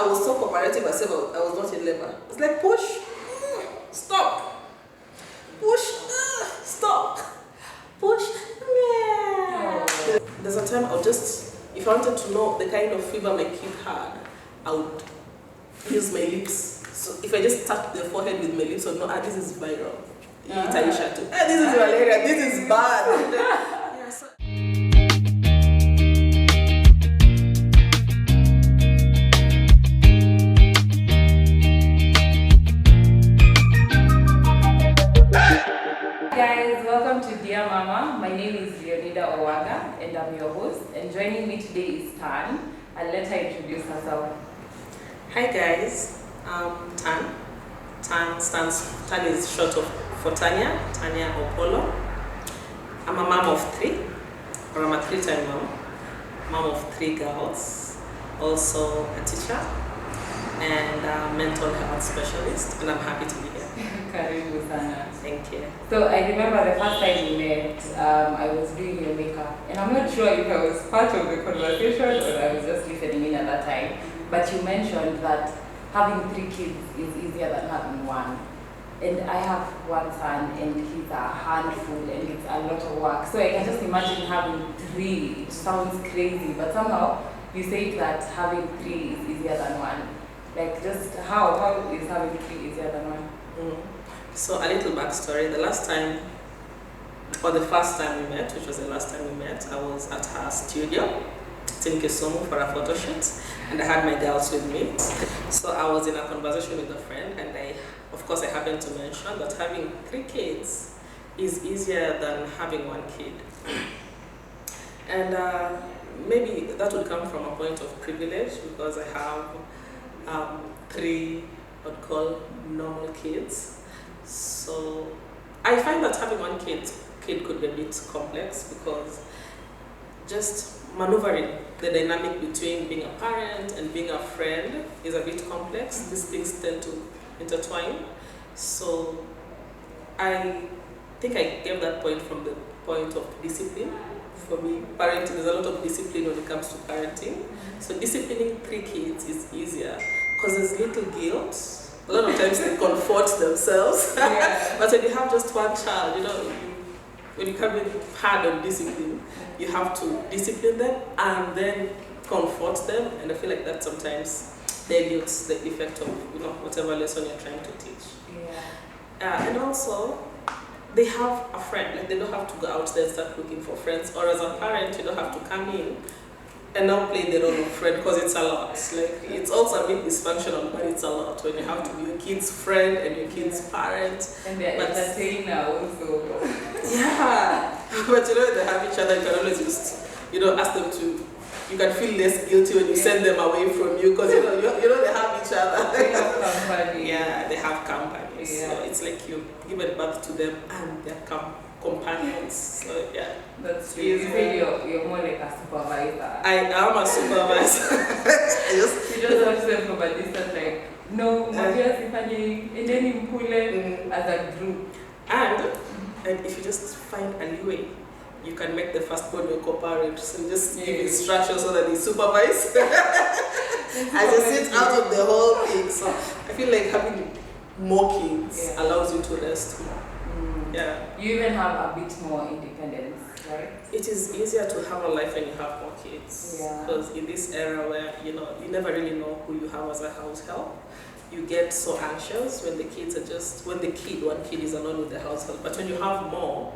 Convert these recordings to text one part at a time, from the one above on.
I was so cooperative myself, I was not in labor. It's like push, stop, push, stop, push. Yeah. There's a time I'll just, if I wanted to know the kind of fever my kid had, I would use my lips. So if I just touch the forehead with my lips, I would know, this is viral. Itaisha too. This is malaria. This is bad. Yeah, so guys, welcome to Dear Mama. My name is Leonida Owaga and I'm your host. And joining me today is Tan. I'll let her introduce herself. hi guys, Tan. Tan is short for Tanya Opolo. I'm a mom of 3, or I'm a 3-time mom of 3 girls, also a teacher and a mental health specialist, and I'm happy to be here. Karibu sana. Thank you. So I remember the first time we met, I was doing your makeup, and I'm not sure if I was part of the conversation or I was just listening in at that time. But you mentioned that having 3 kids is easier than having 1. And I have 1 son, and he's a handful, and it's a lot of work. So I can just imagine having 3. It sounds crazy, but somehow you say that having 3 is easier than 1. Like, just how is having 3 easier than 1? So a little backstory. The last time, or the first time we met, which was the last time we met, I was at her studio in Kisumu for a photo shoot, and I had my girls with me. So I was in a conversation with a friend, and of course I happened to mention that having 3 kids is easier than having 1 kid. And maybe that would come from a point of privilege, because I have 3 what I'd call normal kids. So I find that having 1 kid could be a bit complex, because just maneuvering the dynamic between being a parent and being a friend is a bit complex. These things tend to intertwine. So I think I gave that point from the point of discipline. For me, parenting, there's a lot of discipline when it comes to parenting. So disciplining 3 kids is easier, because there's little guilt. A lot of times they comfort themselves. Yeah. But when you have just 1 child, when you come in hard on discipline, you have to discipline them and then comfort them. And I feel like that sometimes dilutes the effect of whatever lesson you're trying to teach. Yeah. And also, they have a friend. Like, they don't have to go out there and start looking for friends. Or as a parent, you don't have to come in and now play the role of friend, because it's a lot. Like, it's also a bit dysfunctional, but it's a lot when you have to be your kid's friend and your kid's parent. And they're entertainer also. Yeah, but they have each other. You can always just ask them to. You can feel less guilty when you send them away from you, because they have each other. They have company. Yeah, they have company. Yeah. So it's like you've given birth to them and they're companions. So yeah, That's true. You say you're more like a supervisor. I am a supervisor. You just watch them from a distance, like, no, and then you pull it as a group. And if you just find a leeway, you can make the firstborn your co-parent. So you just give instructions so that he supervise as you sit out of the whole thing. So I feel like having more kids allows you to rest more. Yeah. You even have a bit more independence, right? It is easier to have a life when you have more kids. Yeah. Because in this era where you never really know who you have as a house help, you get so anxious when the kids are just 1 kid is alone with the household. But when you have more,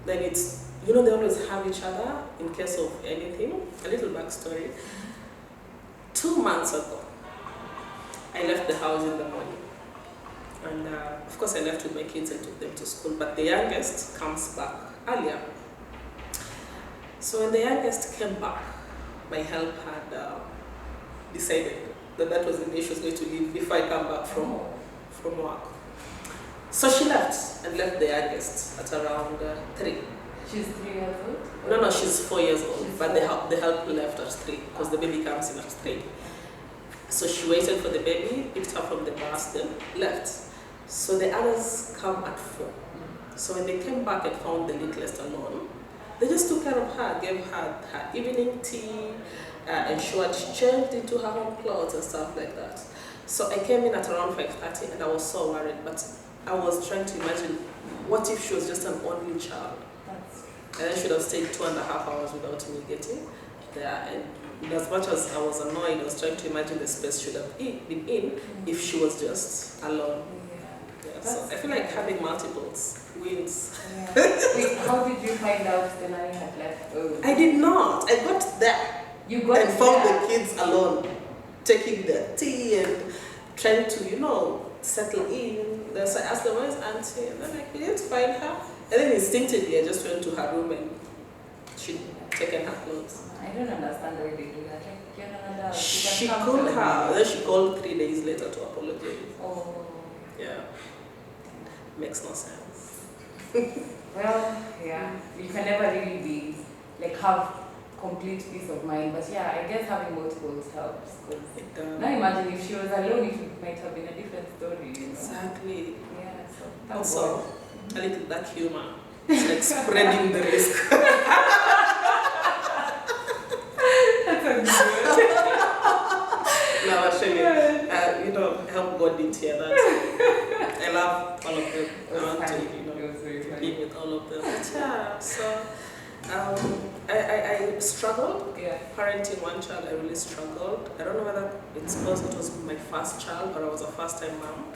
then it's they always have each other in case of anything. A little backstory. 2 months ago, I left the house in the morning. And of course I left with my kids and took them to school, but the youngest comes back earlier. So when the youngest came back, my help had decided that was the day she was going to leave if I come back from work. So she left and the youngest at around 3. She's 3 years old? No, she's 4 years old, but the help left at 3, because the baby comes in at 3. So she waited for the baby, picked her from the bus, then left. So the others come at 4. So when they came back and found the littlest alone, They just took care of her, gave her her evening tea, ensured she changed into her own clothes and stuff like that. So I came in at around 5:30 and I was so worried, but I was trying to imagine what if she was just an only child, and I should have stayed 2.5 hours without me getting there. And as much as I was annoyed, I was trying to imagine the space should have been in if she was just alone. Yeah, so I feel like having multiples wins. Yeah. Wait, how did you find out the nanny had left? Oh. I did not. I got there. You got and found there. the kids alone, taking the tea and trying to, settle in. So I asked them, where's Auntie? And they're like, we didn't find her. And then instinctively, I just went to her room and she'd taken her clothes. I don't understand why they do that. Like, she called her, then she called 3 days later to apologize. Oh. Yeah. Makes no sense. Well, yeah. You can never really be, have complete peace of mind. But yeah, I guess having multiples helps. Now imagine if she was alone, it might have been a different story. Exactly. Yeah, so also, a little that humor. It's like spreading the risk. That's a good. No, actually, help God didn't hear that. I love all of them. I want to, be with all of them. Yeah, so I struggled. Yeah. Parenting one child, I really struggled. I don't know whether it's because it was my first child or I was a first-time mom,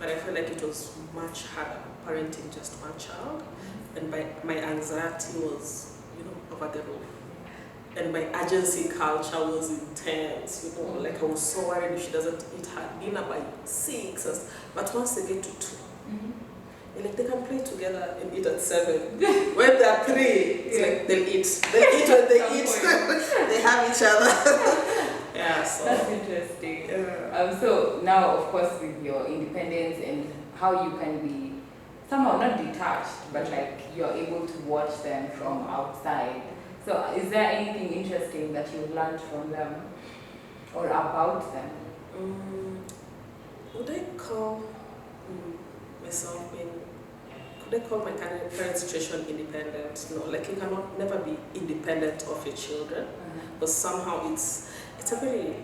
but I feel like it was much harder parenting just one child, and my anxiety was, over the roof. And my urgency culture was intense, like I was so worried if she doesn't eat her dinner by 6. But once they get to 2, like they can play together and eat at 7. When they're 3, it's like they'll eat. They'll eat when they eat. They have each other. Yeah, so. That's interesting. Yeah. So now, of course, with your independence and how you can be somehow not detached, but you're able to watch them from outside. So is there anything interesting that you've learned from them or about them? Would I call myself could I call my current situation independent? No, you cannot never be independent of your children, but somehow it's a very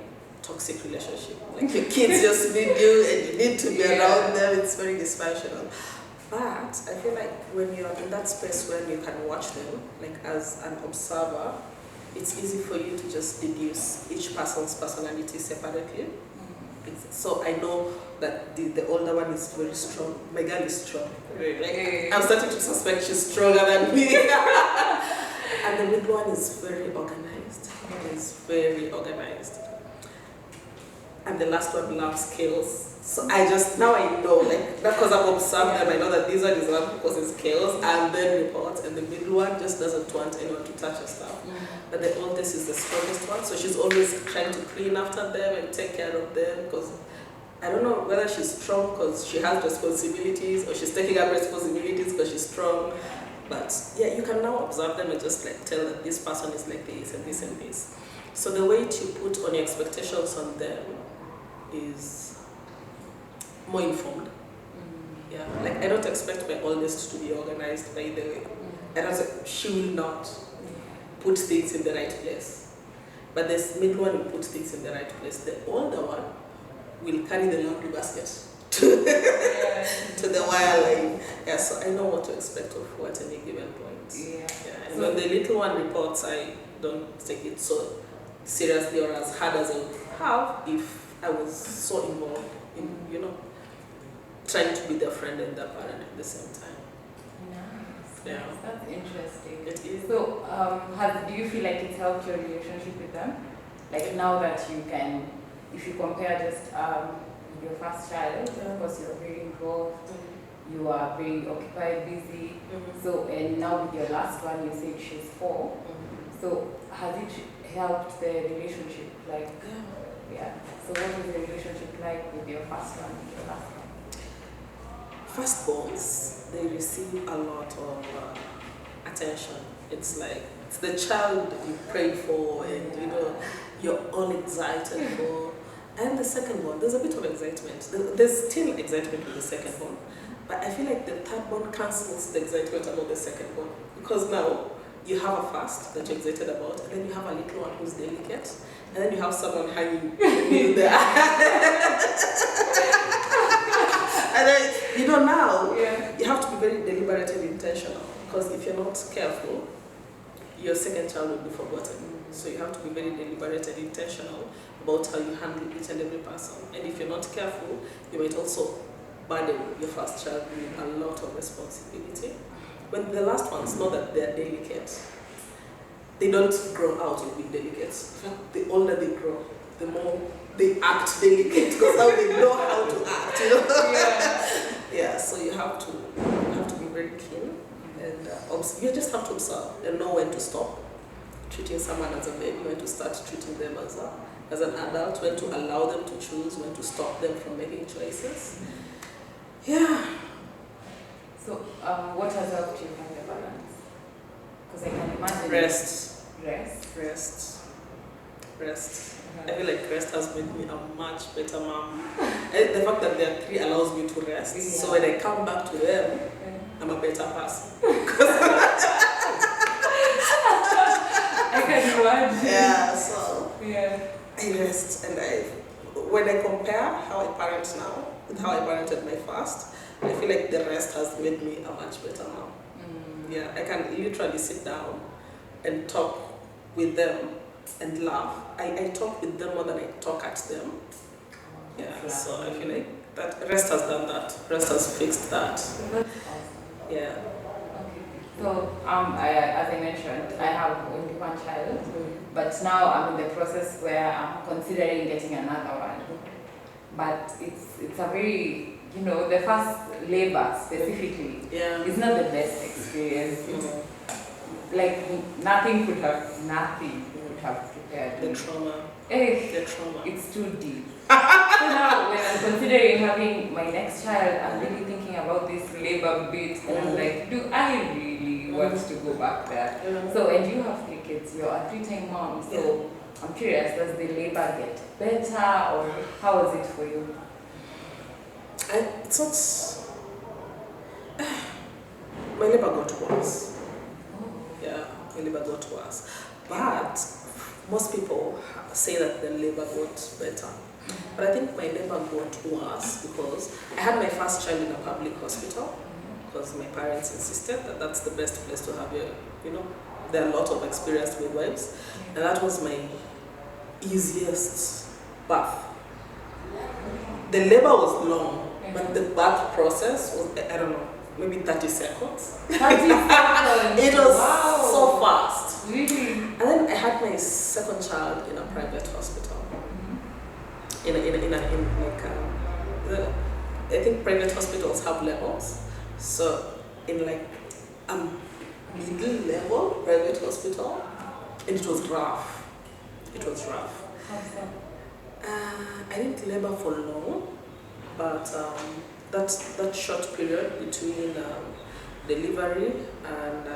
toxic relationship. Your kids just need you and you need to be around them. It's very dysfunctional. But I feel like when you're in that space when you can watch them, as an observer, it's easy for you to just deduce each person's personality separately. So I know that the older one is very strong. My girl is strong. I'm starting to suspect she's stronger than me. And the middle one is very organized. Is very organized. And the last one loves chaos. So now I know, because I've observed them, I know that this one is one because it's chaos and then reports, and the middle one just doesn't want anyone to touch her stuff. But the oldest is the strongest one, so she's always trying to clean after them and take care of them, because I don't know whether she's strong because she has responsibilities or she's taking up responsibilities because she's strong. But yeah, you can now observe them and just tell that this person is like this and this and this. So the way to put on your expectations on them is more informed. Yeah, I don't expect my oldest to be organized, by the way. She will not put things in the right place. But this middle one will put things in the right place. The older one will carry the laundry basket to the wire line. Yeah, so I know what to expect of her at any given point. And when the little one reports, I don't take it so seriously or as hard as I would have if I was so involved in, trying to be their friend and their parent at the same time. Nice. Yeah. That's interesting. It is. So, do you feel like it's helped your relationship with them? Now that you can, if you compare just your first child, of course you're very involved, you are very occupied, busy. So, and now with your last one, you said she's 4. So, has it helped the relationship? So what was the relationship like with your first one and your last one? Firstborns, they receive a lot of attention. It's the child you prayed for and you're all excited for. And the second one, there's a bit of excitement. There's still excitement with the second one, but I feel like the third one cancels the excitement about the second one, because now you have a fast that you're excited about, and then you have a little one who's delicate, and then you have someone hanging in there. And then, now you have to be very deliberate and intentional, because if you're not careful, your second child will be forgotten. So you have to be very deliberate and intentional about how you handle each and every person. And if you're not careful, you might also burden your first child with a lot of responsibility. When the last ones know that they're delicate, they don't grow out of being delicate. The older they grow, the more they act delicate, because now they know how to act. Yeah. So you have to be very keen, and you just have to observe and know when to stop treating someone as a baby, when to start treating them as an adult, when to allow them to choose, when to stop them from making choices. Yeah. So, what has helped you find the balance? Because I can imagine. Rest. I feel like rest has made me a much better mom. And the fact that there are 3 allows me to rest. Yeah. So when I come back to them, I'm a better person. I can imagine. Yeah, so I rest. And when I compare how I parent now with how I parented my first, I feel like the rest has made me a much better mom. Yeah, I can literally sit down and talk with them and laugh. I talk with them more than I talk at them. Yeah, so I feel like that rest has done that. Rest has fixed that. That's awesome. Yeah. Okay. So, as I mentioned, I have only one child, but now I'm in the process where I'm considering getting another one. But it's a very, the first labor specifically is not the best experience. Like nothing could have prepared The me. trauma. It's too deep. So now when I'm considering having my next child, I'm really thinking about this labor bit, and I'm like, do I really want to go back there? So, and you have 3 kids, you're a 3-time mom, so I'm curious, does the labor get better, or how is it for you? It's not. My labor got worse. Yeah, my labor got worse. But most people say that the labor got better. But I think my labor got worse because I had my first child in a public hospital because my parents insisted that that's the best place to have there are a lot of experienced midwives, and that was my easiest birth. The labor was long, but the birth process was, I don't know, maybe 30 seconds. 30 seconds? It was so Wow. fast. Really? And then I had my second child in a private hospital. I think private hospitals have levels. So in like a middle level private hospital, and it was rough. I didn't labor for long, but that short period between delivery and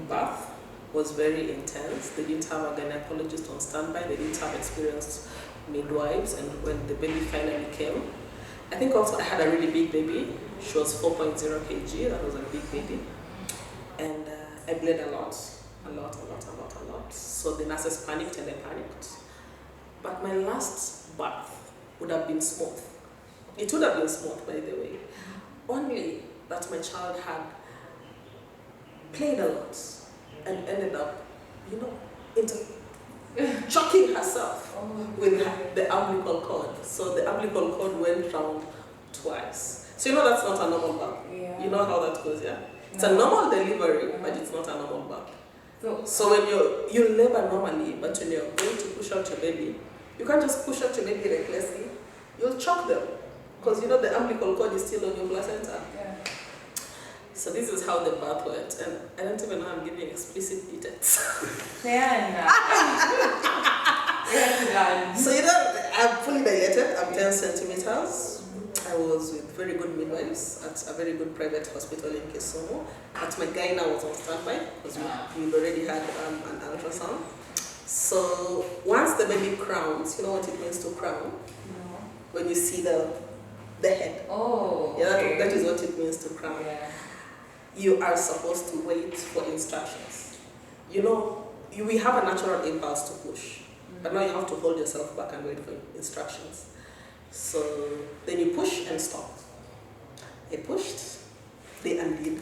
birth was very intense. They didn't have a gynecologist on standby. They didn't have experienced midwives, and when the baby finally came, I think also I had a really big baby. She was 4.0 kg. That was a big baby, and I bled a lot. So the nurses panicked and I panicked. But my last birth would have been smooth. It would have been smooth, by the way. Only that my child had played a lot and ended up, choking herself with the umbilical cord. So the umbilical cord went round twice. So that's not a normal birth. Yeah. You know how that goes, yeah? It's a normal delivery, but it's not a normal birth. So when you labor normally, but when you're going to push out your baby, you can't just push out your baby recklessly. You'll choke them, because the umbilical cord is still on your placenta. Yeah. So this is how the birth went, and I don't even know I'm giving explicit details. So I'm fully dilated. I'm 10 centimeters. I was with very good midwives at a very good private hospital in Kisumu. But my guy now was on standby because we already had an ultrasound. So once the baby crowns, you know what it means to crown? No. When you see the head. Oh. Yeah, Okay. that is what it means to crown. Yeah. You are supposed to wait for instructions. we have a natural impulse to push, but now you have to hold yourself back and wait for instructions. So then you push and stop. I pushed, they undid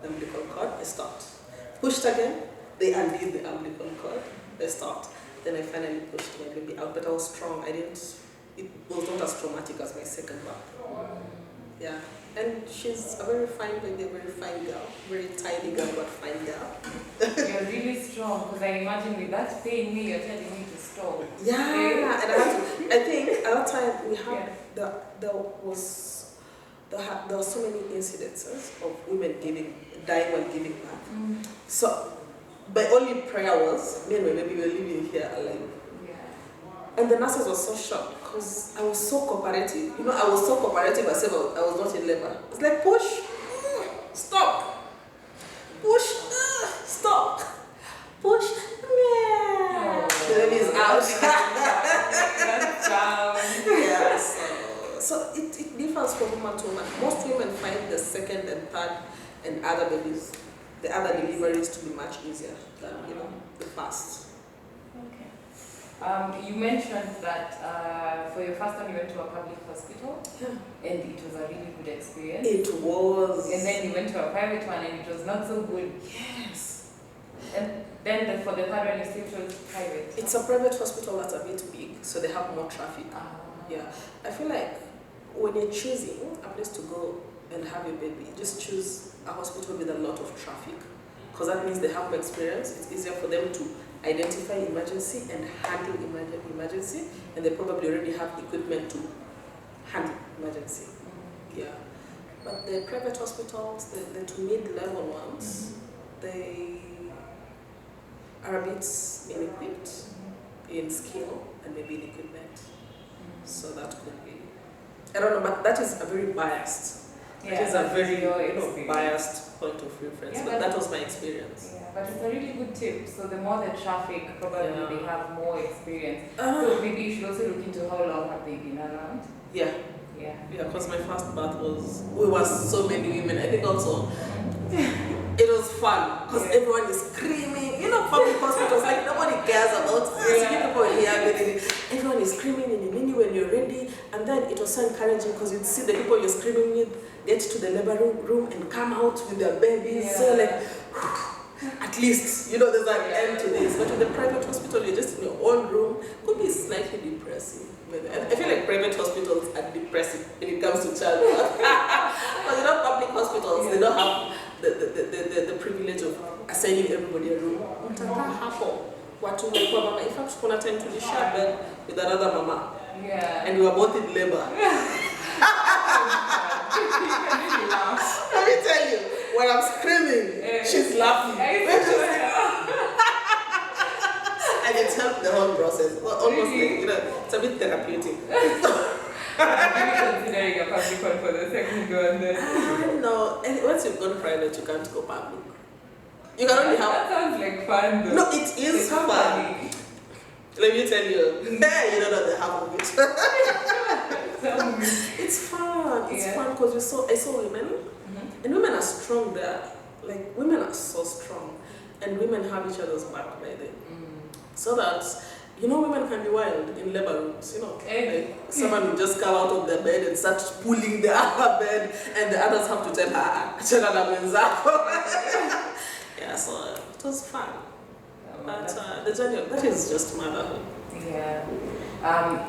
the umbilical cord, I stopped. Pushed again, they undid the umbilical cord, I stopped. Then I finally pushed my baby out, but I was strong. It was not as traumatic as my second birth. Yeah, and she's a very fine baby, a very fine girl, very tiny girl, but fine girl. You're really strong, because I imagine with that pain, you're telling me to stop. Yeah, and I think at that time we had there were so many incidences of women dying while giving birth. So my only prayer was, me and my baby were living here alive. And the nurses were so shocked because I was so cooperative. I was so cooperative as if I was not in labor. It's like, push, stop, push, stop, push, yeah. The baby is out. So it differs from woman to woman. Most women find the second and third and other babies, the other deliveries to be much easier than the first. You mentioned that for your first time you went to a public hospital, and it was a really good experience. It was. And then you went to a private one and it was not so good. Yes. And then for the third one you still chose private. It's a private hospital that's a bit big, so they have more traffic. Yeah. I feel like when you're choosing a place to go and have your baby, just choose a hospital with a lot of traffic, because that means they have more experience. It's easier for them to identify emergency and handle emergency, and they probably already have equipment to handle emergency. Yeah, but the private hospitals, the two mid-level ones, they are a bit ill-equipped in skill and maybe in equipment. So that could be, I don't know, but that is a very biased. It is a very biased point of reference, but that was my experience. Yeah, but it's a really good tip. So the more the traffic, probably they have more experience. So maybe you should also look into how long have they been around. Yeah, because my first birth we were so many women. I think also it was fun because everyone is screaming. Public hospitals, like nobody cares about us. People here, everyone is screaming in the mini when you're ready, and then it was so encouraging because you'd see the people you're screaming with get to the labor room and come out with their babies. So like, at least there's an end to this. But in the private hospital, you're just in your own room. Could be slightly depressing. I feel like private hospitals are depressing when it comes to childbirth. Because public hospitals, they don't have the privilege of assigning everybody a room. In fact, kuna time to share bed with another mama. And we were both in labor. Let me tell you, when I'm screaming, she's laughing. And it helped the whole process. Almost like, it's a bit therapeutic. Considering a public one for the second one. No, and once you've gone private, you can't go public. You can only have. That sounds like fun though. No, it is fun. Let me tell you. You don't know the half of it. It's fun. It's fun because I saw women, and women are strong there. Like women are so strong, and women have each other's back by then. So that women can be wild in labor rooms. Like someone will just come out of their bed and start pulling the other bed, and the others have to tell her. Yeah, so it was fun. But the journey, that is just motherhood. Yeah.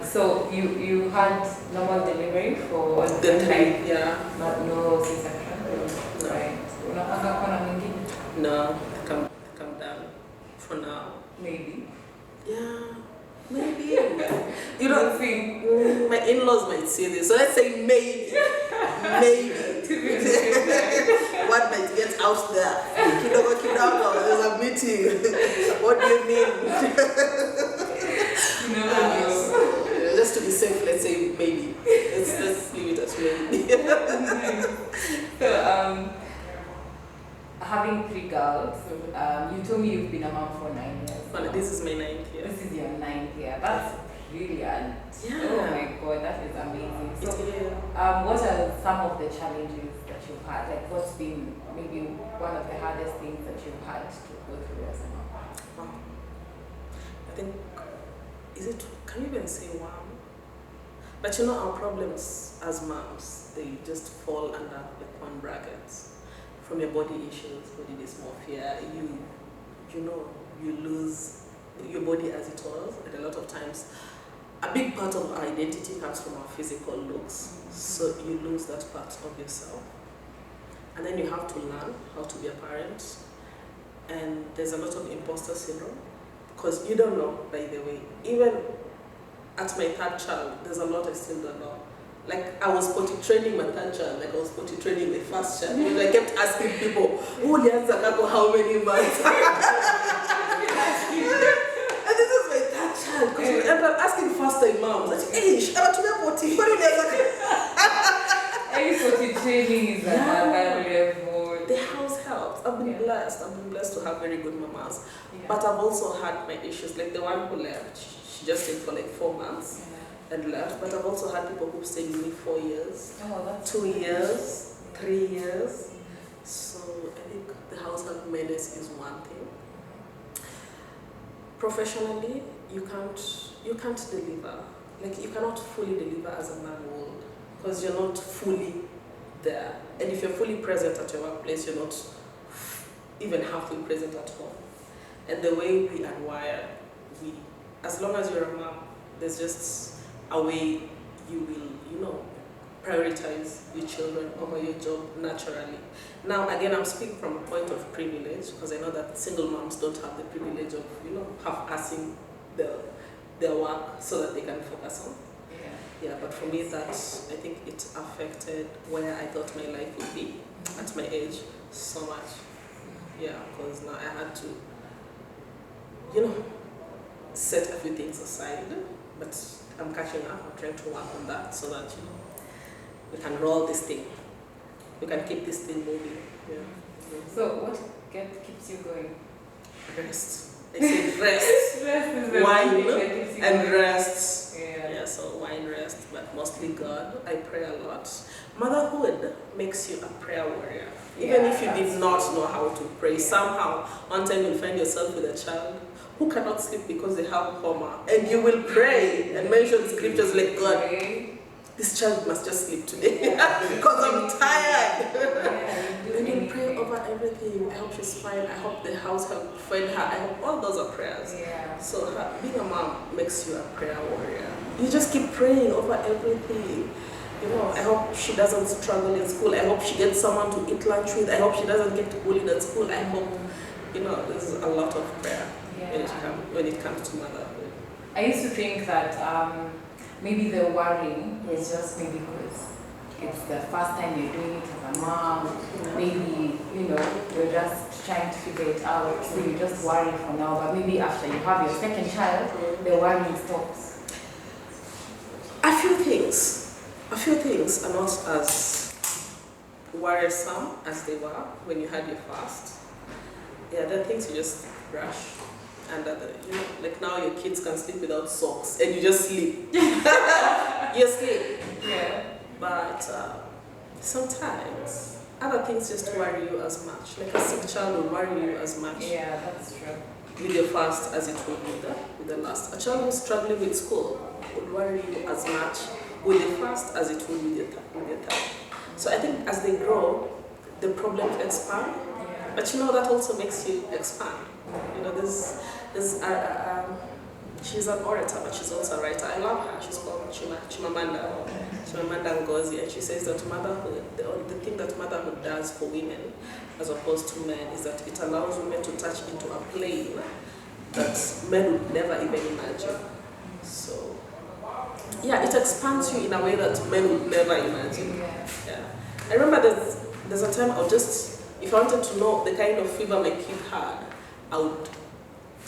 So you had normal delivery for the time? Yeah. No C-section? No. Right. Unapanga kuna mwingine? No, come down for now. Maybe. Yeah. Maybe. You don't think my in-laws might say this, so let's say maybe. Maybe. What might get out there? Kidogo, there's a meeting. What do you mean? No. Just to be safe, let's say maybe. Let's leave it as maybe. So, having 3 girls, you told me you've been a mom for 9 years. Well, this is my 9th year. This is your 9th year. That's brilliant. Yeah. Oh my God, that is amazing. So, what are some of the challenges that you've had? Like, what's been maybe one of the hardest things that you've had to go through as a mom? Wow. I think, can you even say wow? But you know, our problems as moms, they just fall under like one bracket. From your body issues, body dysmorphia, you lose your body as it was, and a lot of times a big part of our identity comes from our physical looks, so you lose that part of yourself. And then you have to learn how to be a parent, and there's a lot of imposter syndrome, because you don't know, by the way, even at my third child, there's a lot I still don't know. Like, I was potty training my third child, like I was potty training my first child. And I kept asking people, who the answer how many months? And this is my third child, because I'm asking first time moms, like, hey, I'm at potty, what do you Any potty training is another level. The house helps. I've been blessed. I've been blessed to have very good mamas. Yeah. But I've also had my issues. Like the one who left, she just stayed for like 4 months and left. But I've also had people who stayed with me 4 years, 2 years, 3 years. So I think the household menace is one thing. Professionally, you can't deliver. Like, you cannot fully deliver as a man would, because you're not fully there. And if you're fully present at your workplace, you're not even halfway present at home. And the way we are wired, as long as you're a mom, there's just a way you will, prioritize your children over your job naturally. Now, again, I'm speaking from a point of privilege, because I know that single moms don't have the privilege of, half-assing their work so that they can focus on. Yeah, but for me, I think it affected where I thought my life would be at my age so much. Yeah, because now I had to, set a few things aside, but I'm catching up. I'm trying to work on that so that, we can roll this thing. We can keep this thing moving. Yeah. So what keeps you going? Rest. I say rest. Rest is the wine that keeps you and going. rest. Yeah. So wine, rest, but mostly God. I pray a lot. Motherhood makes you a prayer warrior. Even if you did not know how to pray, somehow one time you'll find yourself with a child who cannot sleep because they have coma, and you will pray and mention scriptures like, God, this child must just sleep today because I'm tired. And you pray over everything. I hope she's fine. I hope the house help find her. I hope all those are prayers. Yeah. So being a mom makes you a prayer warrior. You just keep praying over everything. I hope she doesn't struggle in school. I hope she gets someone to eat lunch with. I hope she doesn't get bullied at school. I hope, there's a lot of prayer when it comes to motherhood. I used to think that maybe the worrying is just maybe because it's the first time you're doing it as a mom. Maybe, you're just trying to figure it out. So you just worry for now. But maybe after you have your second child, the worrying stops. A few things are not as worrisome as they were when you had your first. Yeah, there are things you just brush. And like now your kids can sleep without socks and you just sleep. You sleep. Yeah. But sometimes other things just worry you as much. Like a sick child will worry you as much. Yeah, that's true. With your first as it would with the last. A child who's struggling with school would worry you as much with the first as it would with your third. So I think as they grow, the problems expand. Yeah. But that also makes you expand. She's an orator, but she's also a writer. I love her. She's called Chimamanda Ngozi, and she says that motherhood, the thing that motherhood does for women, as opposed to men, is that it allows women to touch into a plane that men would never even imagine. So, it expands you in a way that men would never imagine. Yeah. I remember there's a time if I wanted to know the kind of fever my kid had, I would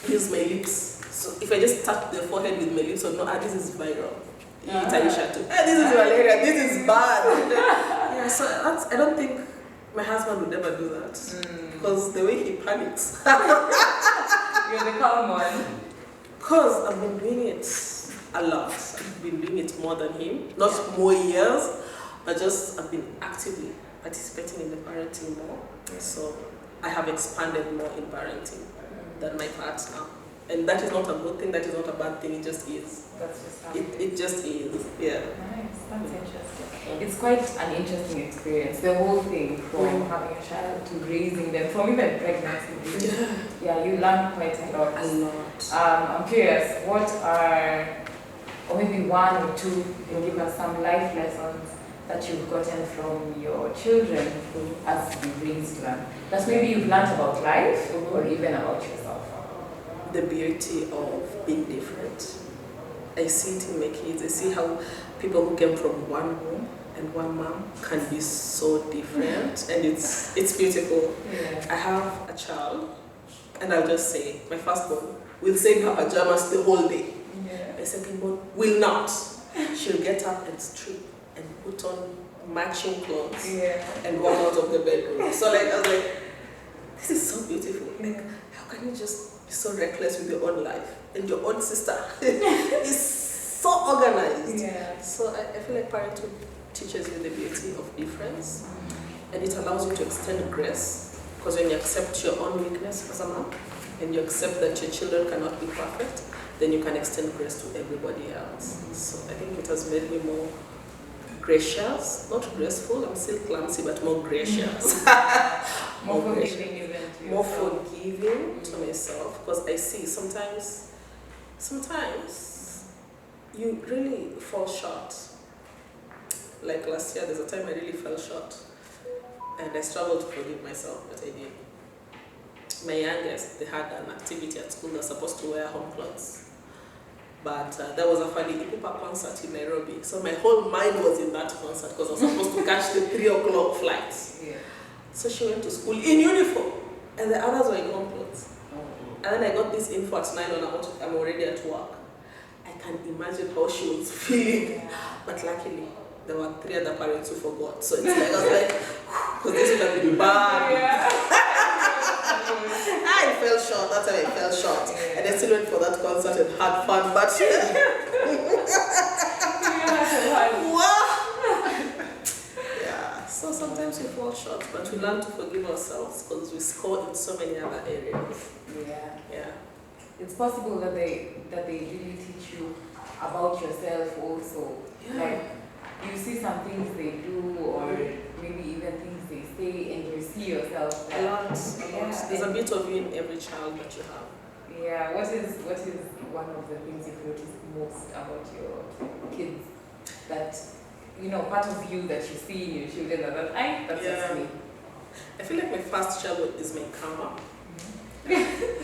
use my lips. So if I just touch the forehead with my lips, I would know, this is viral. This is malaria, this is bad. So I don't think my husband would ever do that. Because the way he panics. You're the calm one. Because I've been doing it a lot. I've been doing it more than him. Not more years, but just I've been actively participating in the parenting more. So I have expanded more in parenting than my partner. And that is not a good thing, that is not a bad thing, it just is. That's just how It just is, yeah. Nice, that's interesting. It's quite an interesting experience, the whole thing, from having a child to raising them, from even pregnancy. Yeah, you learn quite a lot. A lot. I'm curious, what are, or maybe one or two, you can give us some life lessons that you've gotten from your children as you raised them, that maybe you've learned about life or even about yourself? The beauty of being different. I see it in my kids. I see how people who came from one home and one mom can be so different, and it's beautiful. Yeah. I have a child, and I'll just say, my firstborn will stay in her pajamas the whole day. Yeah. My secondborn will not. She'll get up and strip and put on matching clothes and walk out of the bedroom. So like I was like, this is so beautiful. Like, how can you just be so reckless with your own life, and your own sister is so organized? Yeah. So I feel like parenthood teaches you the beauty of difference, and it allows you to extend grace, because when you accept your own weakness as a mom and you accept that your children cannot be perfect, then you can extend grace to everybody else. So I think it has made me more gracious, not graceful, I'm still clumsy, but more gracious. More forgiving even to More yourself. forgiving to myself, because I see sometimes you really fall short. Like last year, there's a time I really fell short, and I struggled to forgive myself, but I did. My youngest, they had an activity at school, they're supposed to wear home clothes. But there was a funny Ipupa concert in Nairobi, so my whole mind was in that concert because I was supposed to catch the 3 o'clock flight. Yeah. So she went to school in uniform, and the others were in home clothes. And then I got this info at 9 when I'm already at work. I can imagine how she was feeling, but luckily there were 3 other parents who forgot. So it's like, I was like, because this would have been bad. Yeah. I fell short, that time I fell short. Yeah. And I still went for that concert and had fun, but yeah, so sometimes we fall short, but we learn to forgive ourselves because we score in so many other areas. Yeah. It's possible that they really teach you about yourself also. Yeah. Like you see some things they do, or maybe even things they say, and you see yourself A there. lot. Yeah. There's a bit of you in every child that you have. Yeah. What is one of the things you've noticed most about your kids that, you know, part of you that you see in your children that that's just me? I feel like my first child is my karma.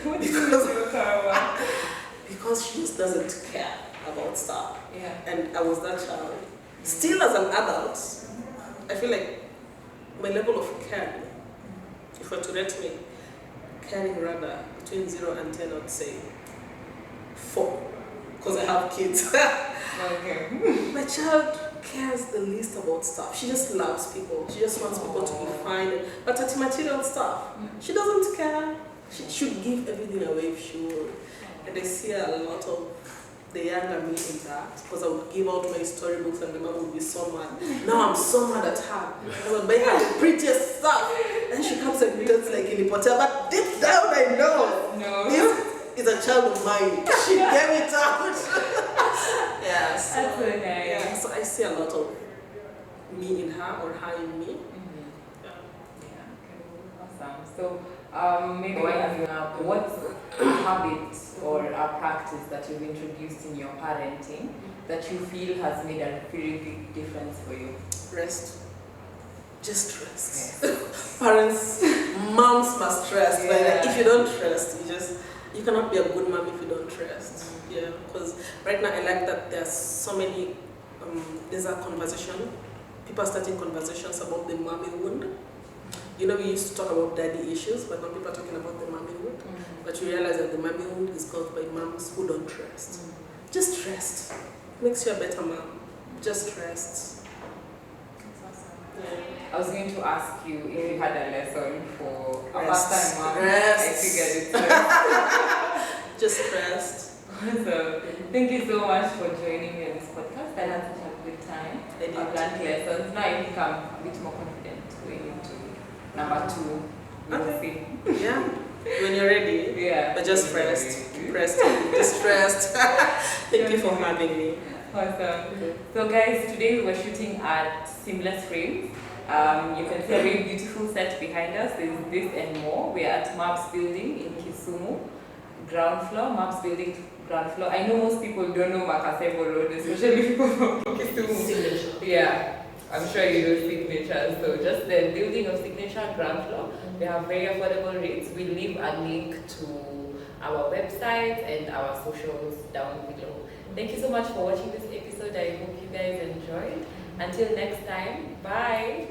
What do you mean by your karma? Because she just doesn't care about stuff. Yeah. And I was that child. Still as an adult, I feel like my level of caring, if I were to rate me, caring rather, between 0 and 10, I would say 4. Because I have kids. Okay. My child cares the least about stuff. She just loves people. She just wants people to be fine. But at material stuff, she doesn't care. She should give everything away if she would. And I see a lot of the younger me in that, because I would give out my storybooks and the mom would be so mad. Now I'm so mad at her. I would buy her the prettiest stuff. And she comes and pretends like in Potter. But deep down I know. No. This is a child of mine. She gave it out. Yeah, so, That's so nice. yeah, so I see a lot of me in her or her in me. Yeah, okay, awesome. So, maybe what's a habit or a practice that you've introduced in your parenting that you feel has made a very big difference for you? Rest. Just rest. Yes. Parents, moms must rest. Yeah. But if you don't rest, you cannot be a good mom if you don't rest. Yeah, because right now I like that there's so many, there's a conversation, people are starting conversations about the mommy wound. You know, we used to talk about daddy issues, but now people are talking about the mommy wound. But you realize that the mommy wound is caused by moms who don't rest. Just rest. Makes you a better mom. Just rest. That's awesome. Yeah. I was going to ask you if you had a lesson for a Rest. first-time mom. Rest. I figured it's Just rest. So, thank you so much for joining me on this podcast. I had such a good time. blunt lessons. Now I think I'm a bit more confident going into number 2. We'll see. Yeah. When you're ready. Yeah. But just pressed, distressed. Thank you for having me. Awesome. So guys, today we were shooting at Seamless Frames. You can see a very beautiful set behind us. There's this and more. We are at Maps Building in Kisumu, ground floor. Maps Building, ground floor. I know most people don't know Makasebo Road, especially people from Kisumu. Yeah, I'm sure you know Signature. So just the building of Signature, ground floor. We have very affordable rates. We leave a link to our website and our socials down below. Thank you so much for watching this episode. I hope you guys enjoyed. Until next time, bye.